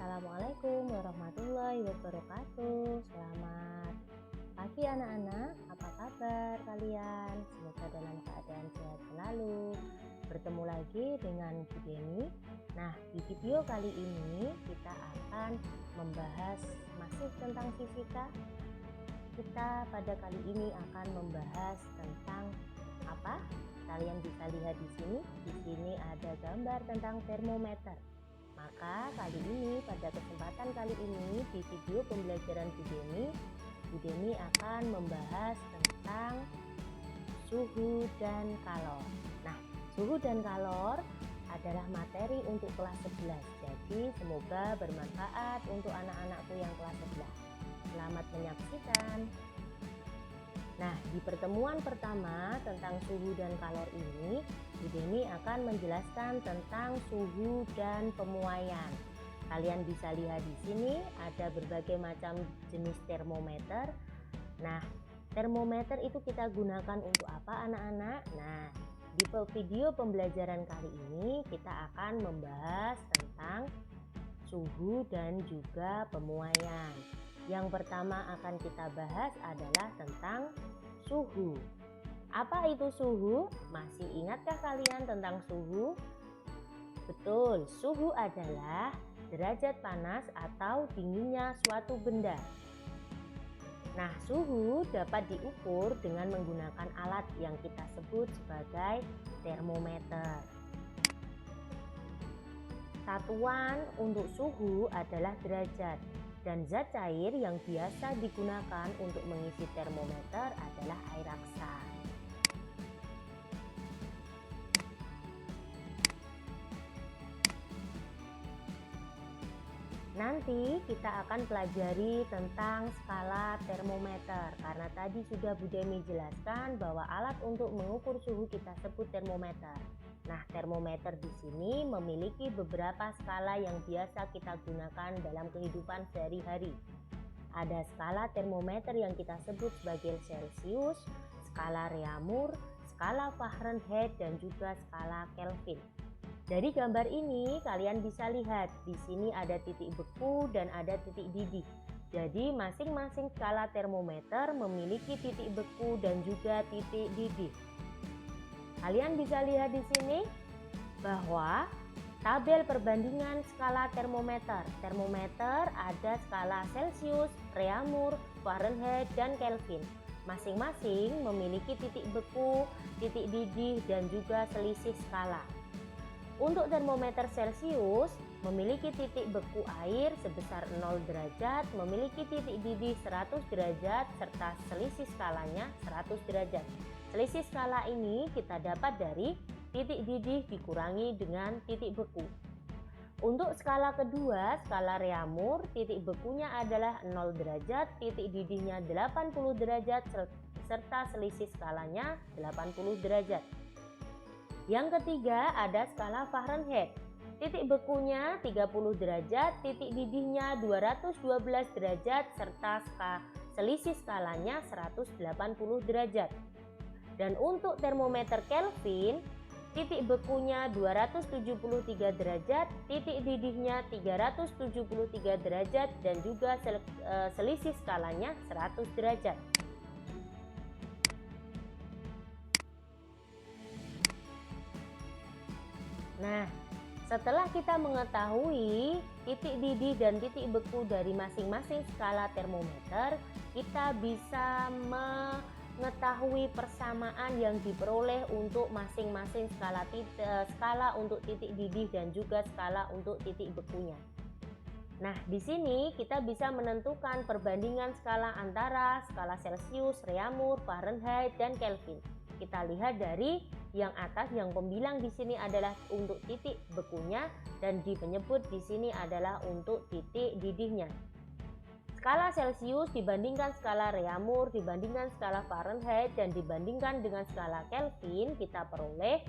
Assalamualaikum warahmatullahi wabarakatuh. Selamat pagi anak-anak, apa kabar kalian? Semoga dalam keadaan sehat selalu. Bertemu lagi dengan Bu Deni. Nah, di video kali ini kita akan membahas masih tentang fisika. Kita pada kali ini akan membahas tentang apa? Kalian bisa lihat di sini. Di sini ada gambar tentang termometer. Maka kali ini, pada kesempatan kali ini di video pembelajaran Bu Deni akan membahas tentang suhu dan kalor. Nah, suhu dan kalor adalah materi untuk kelas 11. Jadi semoga bermanfaat untuk anak-anakku yang kelas 11. Selamat menyaksikan. Nah, di pertemuan pertama tentang suhu dan kalor ini, Bu Deni akan menjelaskan tentang suhu dan pemuaian. Kalian bisa lihat di sini ada berbagai macam jenis termometer. Nah, termometer itu kita gunakan untuk apa anak-anak? Nah, di video pembelajaran kali ini kita akan membahas tentang suhu dan juga pemuaian. Yang pertama akan kita bahas adalah tentang suhu. Apa itu suhu? Masih ingatkah kalian tentang suhu? Betul, suhu adalah derajat panas atau dinginnya suatu benda. Nah, suhu dapat diukur dengan menggunakan alat yang kita sebut sebagai termometer. Satuan untuk suhu adalah derajat. Dan zat cair yang biasa digunakan untuk mengisi termometer adalah air raksa. Nanti kita akan pelajari tentang skala termometer, karena tadi sudah Bu Deni jelaskan bahwa alat untuk mengukur suhu kita sebut termometer. Nah, termometer di sini memiliki beberapa skala yang biasa kita gunakan dalam kehidupan sehari-hari. Ada skala termometer yang kita sebut sebagai Celcius, skala Reaumur, skala Fahrenheit, dan juga skala Kelvin. Dari gambar ini kalian bisa lihat di sini ada titik beku dan ada titik didih. Jadi masing-masing skala termometer memiliki titik beku dan juga titik didih. Kalian bisa lihat di sini bahwa tabel perbandingan skala termometer. Termometer ada skala Celcius, Reaumur, Fahrenheit, dan Kelvin. Masing-masing memiliki titik beku, titik didih, dan juga selisih skala. Untuk termometer Celcius memiliki titik beku air sebesar 0 derajat, memiliki titik didih 100 derajat, serta selisih skalanya 100 derajat. Selisih skala ini kita dapat dari titik didih dikurangi dengan titik beku. Untuk skala kedua, skala Reaumur, titik bekunya adalah 0 derajat, titik didihnya 80 derajat, serta selisih skalanya 80 derajat. Yang ketiga ada skala Fahrenheit. Titik bekunya 30 derajat, titik didihnya 212 derajat, serta selisih skalanya 180 derajat. Dan untuk termometer Kelvin, titik bekunya 273 derajat, titik didihnya 373 derajat, dan juga selisih skalanya 100 derajat. Nah, setelah kita mengetahui titik didih dan titik beku dari masing-masing skala termometer, kita bisa mengetahui persamaan yang diperoleh untuk masing-masing skala untuk titik didih dan juga skala untuk titik bekunya. Nah, di sini kita bisa menentukan perbandingan skala antara skala Celcius, Reaumur, Fahrenheit, dan Kelvin. Kita lihat dari yang atas, yang pembilang di sini adalah untuk titik bekunya dan di penyebut di sini adalah untuk titik didihnya. Skala Celcius dibandingkan skala Reaumur, dibandingkan skala Fahrenheit, dan dibandingkan dengan skala Kelvin, kita peroleh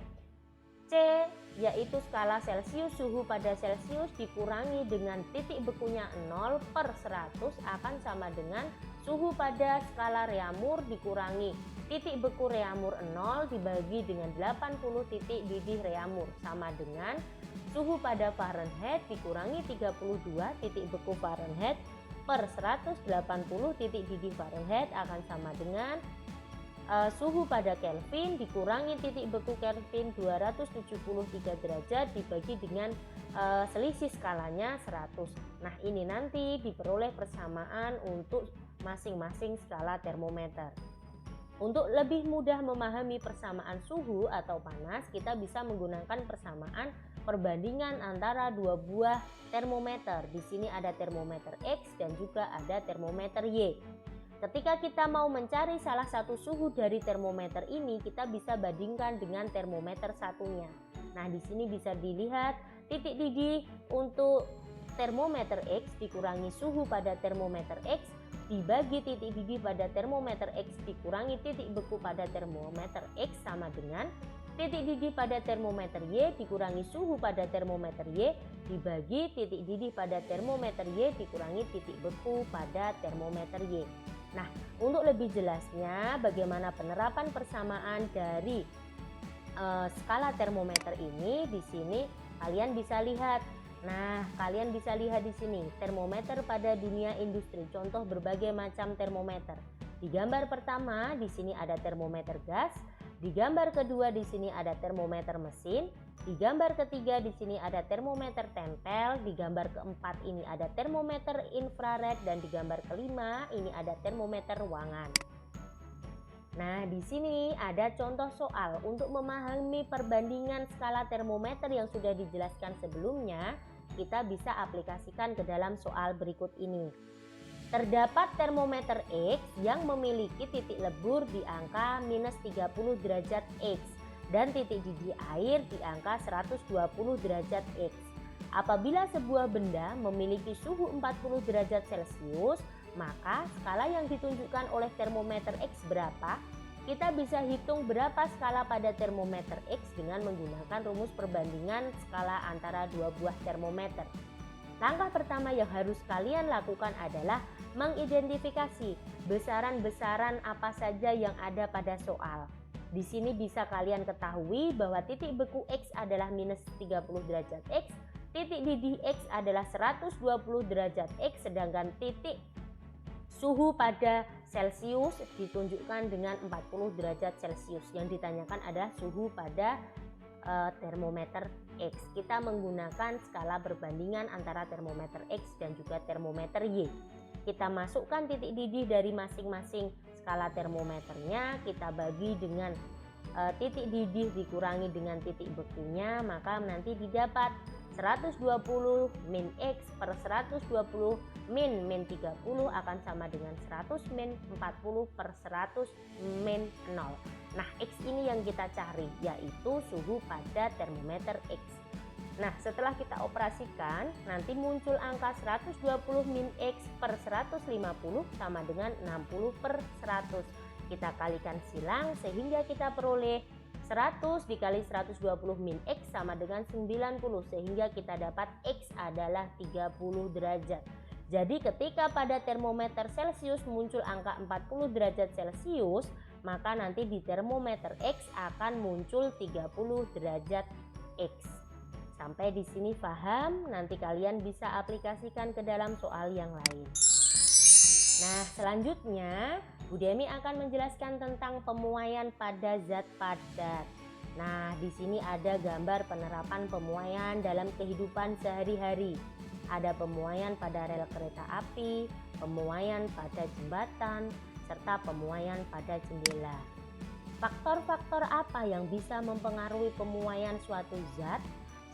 C, yaitu skala Celcius, suhu pada Celcius dikurangi dengan titik bekunya 0/100 akan sama dengan suhu pada skala Reaumur dikurangi titik beku Reaumur 0 dibagi dengan 80 titik didih Reaumur sama dengan suhu pada Fahrenheit dikurangi 32 titik beku Fahrenheit per 180 titik didih Fahrenheit akan sama dengan suhu pada Kelvin dikurangi titik beku Kelvin 273 derajat dibagi dengan selisih skalanya 100. Nah, ini nanti diperoleh persamaan untuk masing-masing skala termometer. Untuk lebih mudah memahami persamaan suhu atau panas, kita bisa menggunakan persamaan perbandingan antara dua buah termometer. Di sini ada termometer X dan juga ada termometer Y. Ketika kita mau mencari salah satu suhu dari termometer ini, kita bisa bandingkan dengan termometer satunya. Nah, di sini bisa dilihat titik didih untuk termometer X dikurangi suhu pada termometer X dibagi titik didih pada termometer X dikurangi titik beku pada termometer X sama dengan titik didih pada termometer Y dikurangi suhu pada termometer Y dibagi titik didih pada termometer Y dikurangi titik beku pada termometer Y. Nah, untuk lebih jelasnya bagaimana penerapan persamaan dari skala termometer ini, di sini kalian bisa lihat. Nah, kalian bisa lihat di sini termometer pada dunia industri, contoh berbagai macam termometer. Di gambar pertama di sini ada termometer gas, di gambar kedua di sini ada termometer mesin, di gambar ketiga di sini ada termometer tempel, di gambar keempat ini ada termometer infrared dan di gambar kelima ini ada termometer ruangan. Nah, di sini ada contoh soal untuk memahami perbandingan skala termometer yang sudah dijelaskan sebelumnya. Kita bisa aplikasikan ke dalam soal berikut ini. Terdapat termometer X yang memiliki titik lebur di angka minus 30 derajat X dan titik didih air di angka 120 derajat X. Apabila sebuah benda memiliki suhu 40 derajat Celcius, maka skala yang ditunjukkan oleh termometer X berapa? Kita bisa hitung berapa skala pada termometer X dengan menggunakan rumus perbandingan skala antara dua buah termometer. Langkah pertama yang harus kalian lakukan adalah mengidentifikasi besaran-besaran apa saja yang ada pada soal. Di sini bisa kalian ketahui bahwa titik beku X adalah minus 30 derajat X, titik didih X adalah 120 derajat X, sedangkan titik suhu pada Celcius ditunjukkan dengan 40 derajat Celcius. Yang ditanyakan adalah suhu pada termometer X. Kita menggunakan skala perbandingan antara termometer X dan juga termometer Y. Kita masukkan titik didih dari masing-masing skala termometernya, kita bagi dengan titik didih dikurangi dengan titik bekunya, maka nanti didapat 120 min X per 120 min 30 akan sama dengan 100 min 40 per 100 min 0. Nah, X ini yang kita cari, yaitu suhu pada termometer X. Nah, setelah kita operasikan, nanti muncul angka 120 min X per 150 sama dengan 60 per 100. Kita kalikan silang sehingga kita peroleh 100 dikali 120 min X sama dengan 90, sehingga kita dapat X adalah 30 derajat. Jadi ketika pada termometer Celcius muncul angka 40 derajat Celcius, maka nanti di termometer X akan muncul 30 derajat X. Sampai di sini paham? Nanti kalian bisa aplikasikan ke dalam soal yang lain. Nah, selanjutnya Bu Demi akan menjelaskan tentang pemuaian pada zat padat. Nah, di sini ada gambar penerapan pemuaian dalam kehidupan sehari-hari. Ada pemuaian pada rel kereta api, pemuaian pada jembatan, serta pemuaian pada jendela. Faktor-faktor apa yang bisa mempengaruhi pemuaian suatu zat?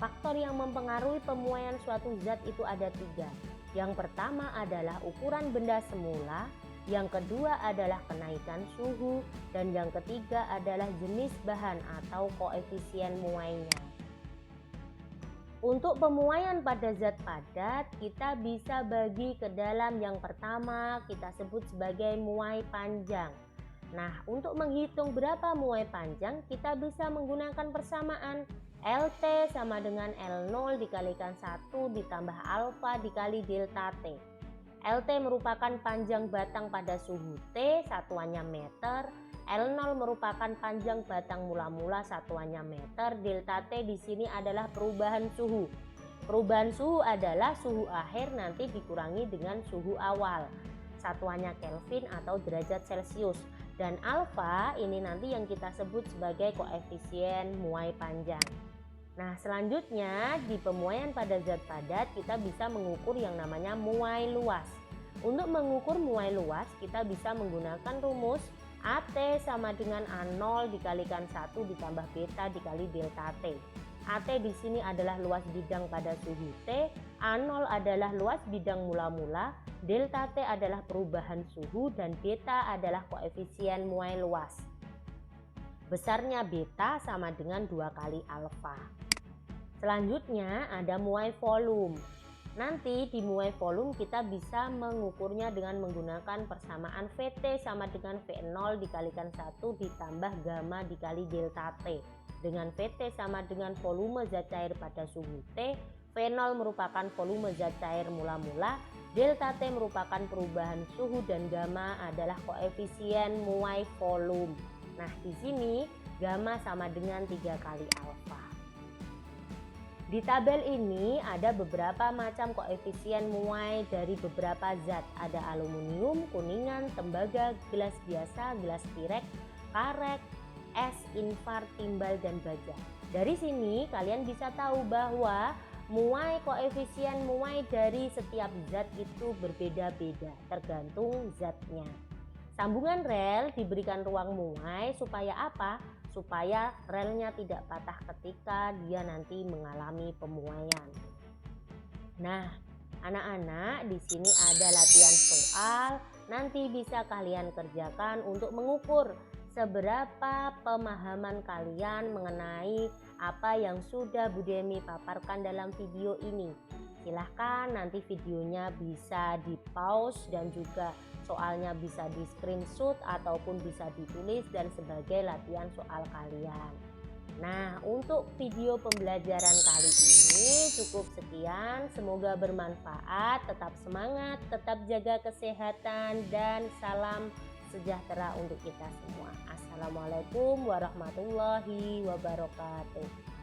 Faktor yang mempengaruhi pemuaian suatu zat itu ada 3. Yang pertama adalah ukuran benda semula, yang kedua adalah kenaikan suhu, dan yang ketiga adalah jenis bahan atau koefisien muainya. Untuk pemuaian pada zat padat, kita bisa bagi ke dalam yang pertama kita sebut sebagai muai panjang. Nah, untuk menghitung berapa muai panjang, kita bisa menggunakan persamaan LT sama dengan L0 dikalikan 1 ditambah alfa dikali delta T. LT merupakan panjang batang pada suhu T, satuannya meter. L0 merupakan panjang batang mula-mula, satuannya meter. Delta T di sini adalah perubahan suhu. Perubahan suhu adalah suhu akhir nanti dikurangi dengan suhu awal. Satuannya Kelvin atau derajat Celcius. Dan alfa ini nanti yang kita sebut sebagai koefisien muai panjang. Nah, selanjutnya di pemuaian pada zat padat kita bisa mengukur yang namanya muai luas. Untuk mengukur muai luas kita bisa menggunakan rumus AT sama dengan A0 dikalikan 1 ditambah beta dikali delta T. AT di sini adalah luas bidang pada suhu T, A0 adalah luas bidang mula-mula, delta T adalah perubahan suhu, dan beta adalah koefisien muai luas. Besarnya beta sama dengan 2 kali alfa. Selanjutnya ada muai volume. Nanti di muai volume kita bisa mengukurnya dengan menggunakan persamaan VT sama dengan V0 dikalikan 1 ditambah gamma dikali delta T. Dengan VT sama dengan volume zat cair pada suhu T, V0 merupakan volume zat cair mula-mula, delta T merupakan perubahan suhu, dan gamma adalah koefisien muai volume. Nah, di sini gamma sama dengan 3 kali alfa. Di tabel ini ada beberapa macam koefisien muai dari beberapa zat. Ada aluminium, kuningan, tembaga, gelas biasa, gelas pirek, karet, es, infar, timbal, dan baja. Dari sini kalian bisa tahu bahwa koefisien muai dari setiap zat itu berbeda-beda tergantung zatnya. Sambungan rel diberikan ruang muai supaya apa? Supaya relnya tidak patah ketika dia nanti mengalami pemuaian. Nah, anak-anak, di sini ada latihan soal. Nanti bisa kalian kerjakan untuk mengukur seberapa pemahaman kalian mengenai apa yang sudah Bu Demi paparkan dalam video ini. Silahkan nanti videonya bisa di pause dan juga soalnya bisa di screenshot ataupun bisa ditulis dan sebagai latihan soal kalian. Nah, untuk video pembelajaran kali ini cukup sekian. Semoga bermanfaat. Tetap semangat, tetap jaga kesehatan, dan salam sejahtera untuk kita semua. Assalamualaikum warahmatullahi wabarakatuh.